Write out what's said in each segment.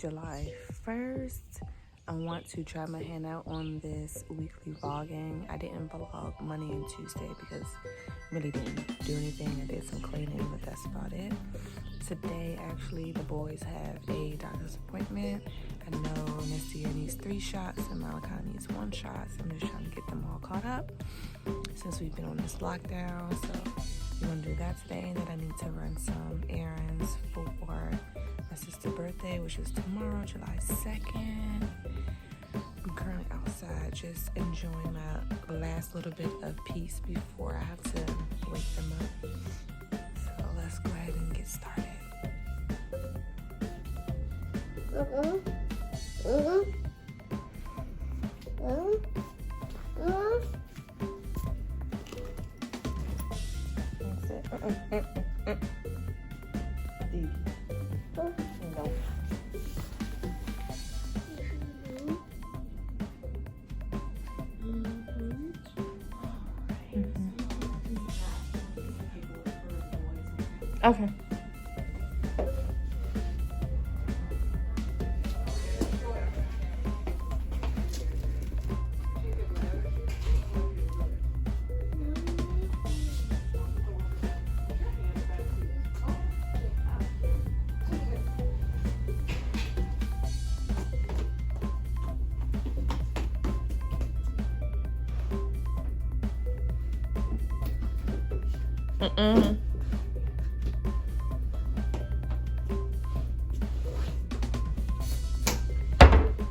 July 1st. I want to try my hand out on this weekly vlogging. I didn't vlog Monday and Tuesday because I really didn't do anything. I did some cleaning, but that's about it. Today, actually, the boys have a doctor's appointment. I know Nastia needs 3 shots and Malachi needs 1 shot. So I'm just trying to get them all caught up since we've been on this lockdown. So we're gonna do that today. And then I need to run some errands for my sister's birthday, which is tomorrow, July 2nd. I'm currently outside just enjoying my last little bit of peace before I have to wake them up. So let's go ahead and get started. That's it. No. Okay.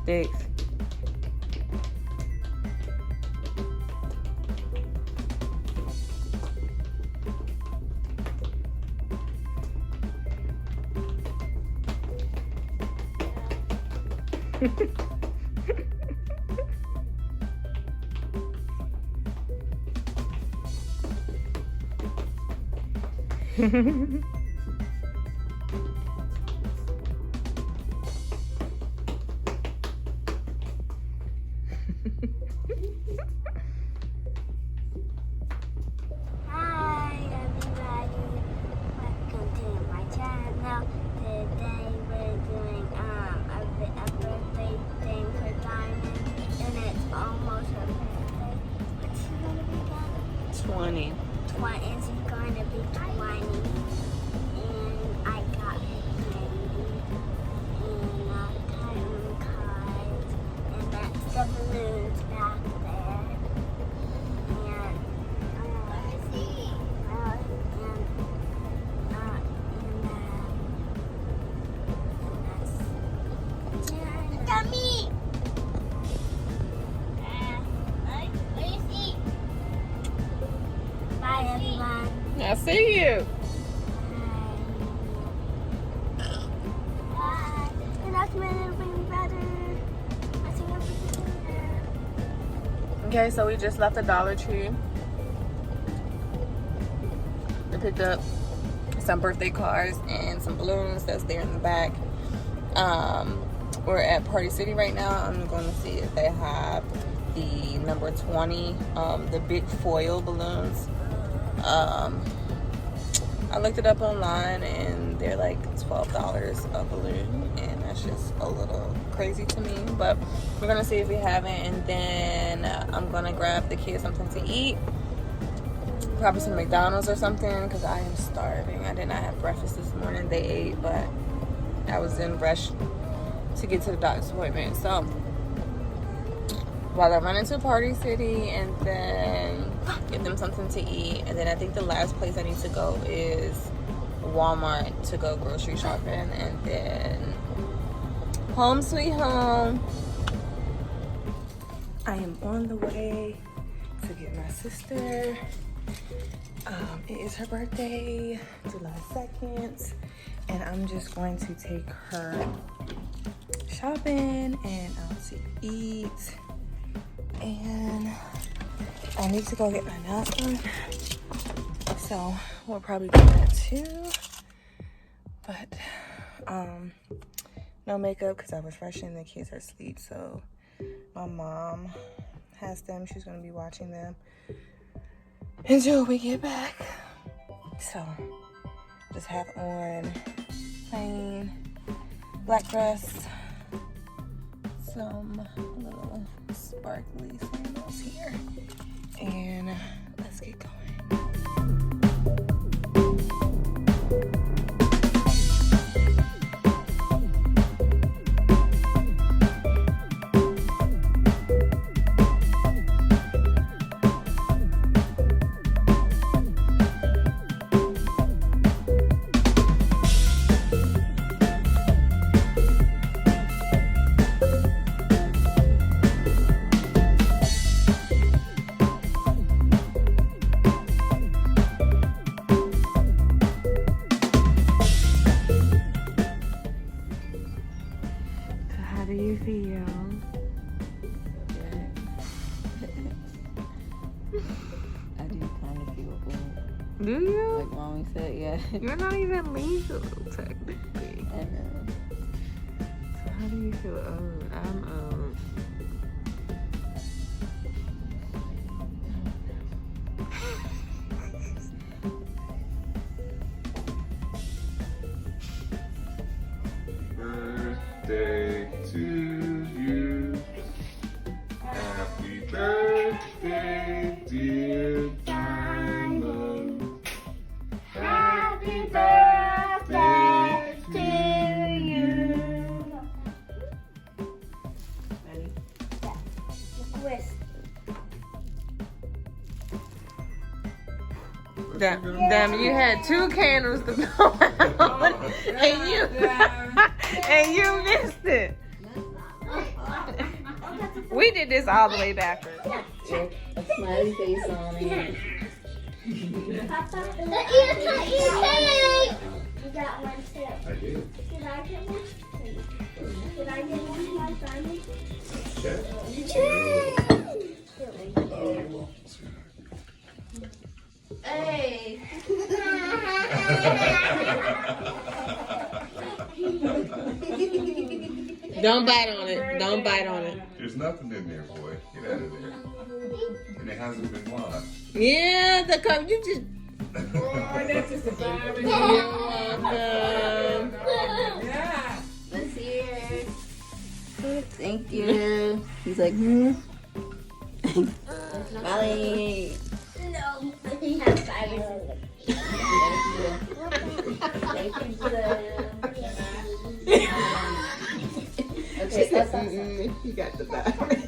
Thanks. Hi everybody, welcome to my channel. Today we're doing a birthday thing for Diamond, and it's almost her birthday. What's she gonna be again? 20. And she's going to be 20. And I got her candy and time cards, and that's the balloons back there. Bye, everyone. I see you. Bye. And that's my little brother. Okay, so we just left the Dollar Tree. We picked up some birthday cards and some balloons that's there in the back. We're at Party City right now. I'm going to see if they have the number 20, the big foil balloons. I looked it up online and they're like $12 a balloon, and that's just a little crazy to me, but we're gonna see if we have it, and then I'm gonna grab the kids something to eat, probably some McDonald's or something, because I am starving. I did not have breakfast this morning. They ate, but I was in rush to get to the doctor's appointment. So while I run into Party City and then get them something to eat, and then I think the last place I need to go is Walmart to go grocery shopping, and then home sweet home. I am on the way to get my sister. It is her birthday, July 2nd, and I'm just going to take her shopping and out to eat. And I need to go get my nails done, so we'll probably do that too. But no makeup because I was rushing. The kids are asleep, so my mom has them. She's gonna be watching them until we get back. So just have on plain black dress, some little sparkly sandals here. And let's get going. How do you feel? I do kind of feel old. Do you? Like Mommy said, yeah. You're not even legal, technically. I know. So how do you feel old? I'm old. Birthday to you. Happy birthday, dear Diamond. Happy birthday to you. Ready? Twist. Damn, you had 2 candles to blow out, and you missed it. We did this all the way backwards. Yeah, a smiley face on it. You got one too. I did. Did I get one? Did I get one like Diamond? Hey! Don't bite on it. Don't bite on it. There's nothing in there, boy. Get out of there. And it hasn't been washed. Yeah, the cup. You just. That's just a virus. You're welcome. Yeah. Let's hear. Thank you. He's like, Molly. No, he has viruses. Thank you, Blue. Okay, that's You got the virus.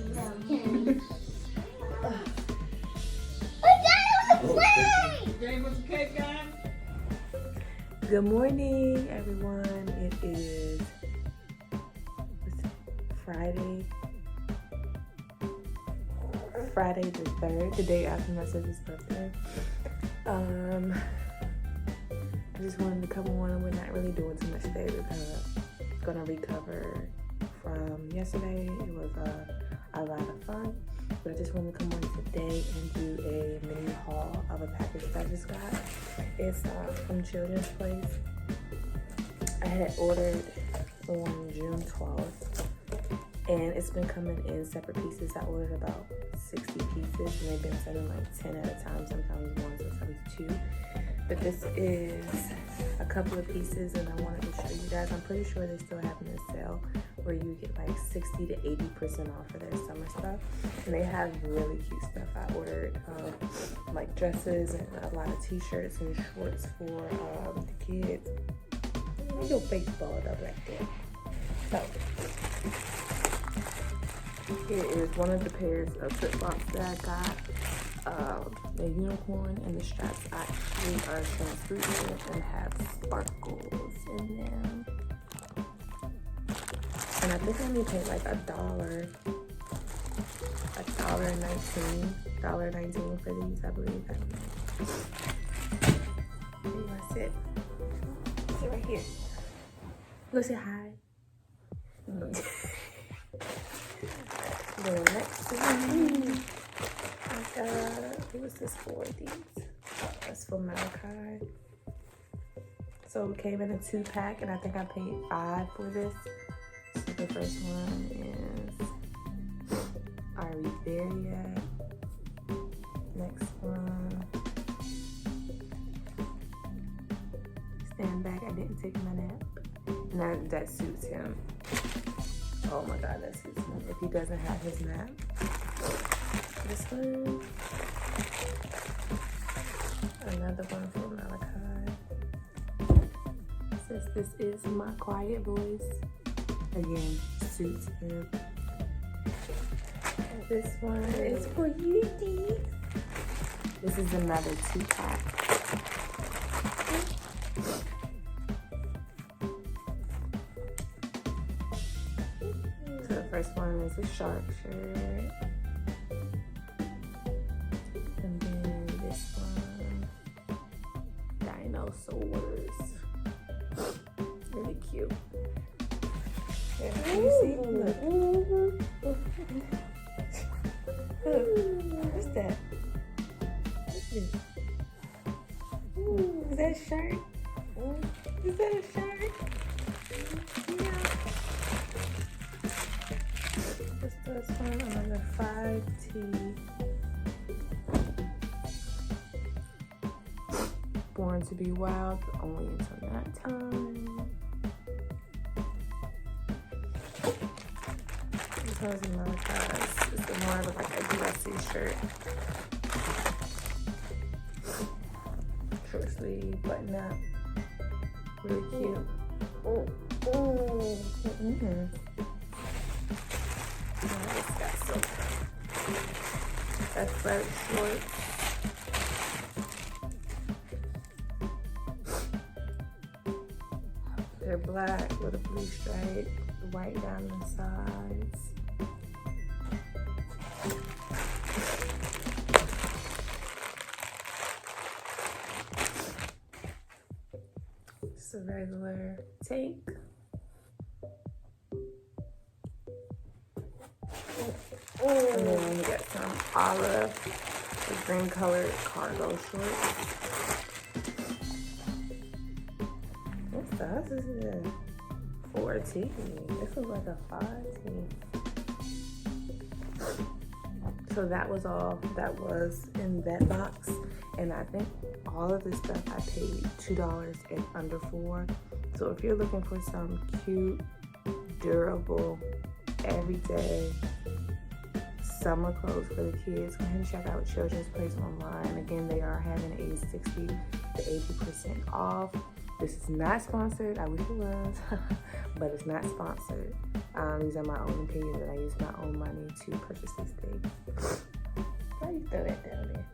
Game with the cake guy. Good morning, everyone. It is Friday the 3rd, the day after my sister's birthday. I just wanted to come on. We're not really doing too much today. We're kind of gonna recover from yesterday. It was a lot of fun, but I just wanted to come on today and do a mini haul of a package that I just got. It's from Children's Place. I had ordered on June 12th, and it's been coming in separate pieces. I ordered about 60 pieces, and they've been sending like 10 at a time, sometimes 1, sometimes 2. But this is a couple of pieces, and I wanted to show you guys. I'm pretty sure they're still having a sale where you get like 60 to 80% off of their summer stuff. And they have really cute stuff. I ordered like dresses and a lot of t-shirts and shorts for the kids. Your face balled up like that. So, here is one of the pairs of flip-flops that I got. The unicorn and the straps actually are translucent and have sparkles in them. And I think I only paid like $1.19 for these, I believe. Where you wanna sit? Sit right here. Go say hi. Then next thing, I got, what was this for? These. That's for Malachi. So it came in a 2-pack, and I think I paid $5 for this. So the first one is, are we there yet? Next one, stand back, I didn't take my nap. And that suits him. Oh my God, that suits him. he doesn't have his map. This one. Another one from Malachi. Says this is my quiet voice. Again, suits him. And this one is for you, Dee. This is another 2-pack. So the first one is a shark shirt. And then this one, dinosaurs. Really cute. Yeah, you see? Look. What's that? Is that a shark? Is that a shark? Yeah. This one, another 5T. Born to be wild, but only until night time. This one's in Malachi's. It's the more of like a dressy shirt. Short sleeve, button up. Really cute. It's got some athletic shorts. They're black with a blue stripe, white down the sides. Just a regular tank. And then we got some olive with green colored cargo shorts. What size is it? 4T. This looks like a 5T. So that was all that was in that box. And I think all of this stuff I paid $2 and under $4. So if you're looking for some cute, durable, everyday summer clothes for the kids, go ahead and check out Children's Place online. Again, they are having a 60 to 80% off. This is not sponsored. I wish it was, but it's not sponsored. These are my own opinions, and I use my own money to purchase these things. Why you throw that down there?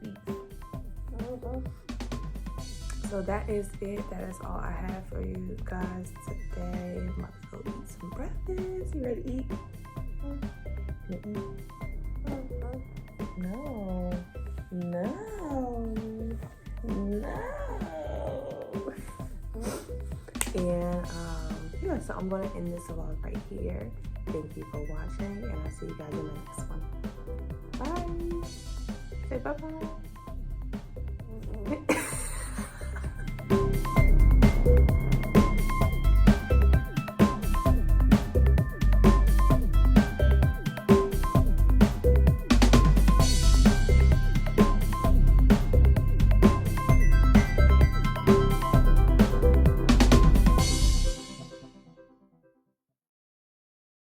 So that is it. That is all I have for you guys today. I'm about to go eat some breakfast. You ready to eat? No. And yeah, so I'm gonna end this vlog right here. Thank you for watching, and I'll see you guys in the next one. Bye. Say bye-bye.